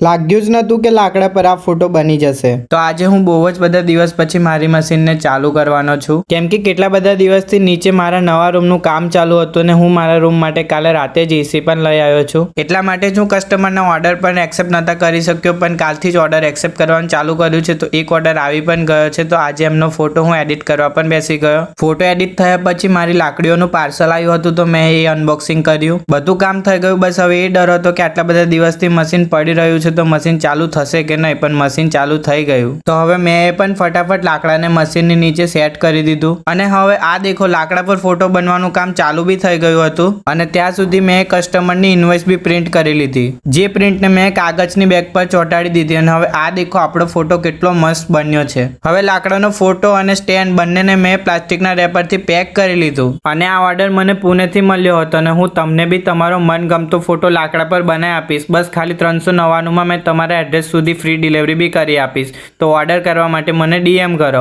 લાગ્યું જ નહોતું કે લાકડા પર આ ફોટો બની જશે. તો આજે હું બહુ જ બધા દિવસ પછી મારી મશીનને ચાલુ કરવાનો છું, કેમ કે કેટલા બધા દિવસથી નીચે મારા નવા રૂમનું કામ ચાલુ હતું અને હું મારા રૂમ માટે કાલે રાતે જ એસી પણ લઈ આવ્યો છું. એટલા માટે જ હું કસ્ટમરના ઓર્ડર પણ એક્સેપ્ટ નહોતા કરી શક્યો, પણ કાલથી જ ઓર્ડર એક્સેપ્ટ કરવાનું ચાલુ કર્યું છે. તો એક ઓર્ડર આવી પણ ગયો છે. તો આજે એમનો ફોટો હું એડિટ કરવા પણ બેસી ગયો. ફોટો એડિટ થયા પછી મારી લાકડીઓનું પાર્સલ આવ્યું હતું, તો મેં એ અનબોક્સિંગ કર્યું. બધું કામ થઈ ગયું. બસ હવે એ ડર હતો કે આટલા બધા દિવસથી મશીન પડી રહ્યું છે તો મશીન ચાલુ થશે કે નહીં, પણ મશીન ચાલુ થઈ ગયું. તો હવે મેં પણ ફટાફટ લાકડાને મશીનની નીચે સેટ કરી દીધું અને હવે આ દેખો લાકડા પર ફોટો બનવાનું કામ ચાલુ બી થઈ ગયું હતું. અને ત્યાં સુધી મેં કસ્ટમરની ઇન્વોઇસ બી પ્રિન્ટ કરી લીધી. જે પ્રિન્ટને મેં કાગળની બેગ પર ચોંટાડી દીધી અને હવે આ દેખો આપણો ફોટો કેટલો મસ્ત બન્યો છે. હવે લાકડાનો ફોટો અને સ્ટેન્ડ બંનેને મેં પ્લાસ્ટિકના રેપરથી પેક કરી લીધું અને આ ઓર્ડર મને પુણેથી મળ્યો હતો અને હું તમને બી તમારો મનગમતો ફોટો લાકડા પર બનાવી આપીશ. બસ ખાલી 399માં મેં તમારા એડ્રેસ સુધી ફ્રી ડિલિવરી બી કરી આપીશ. તો ઓર્ડર કરવા માટે મને DM કરો.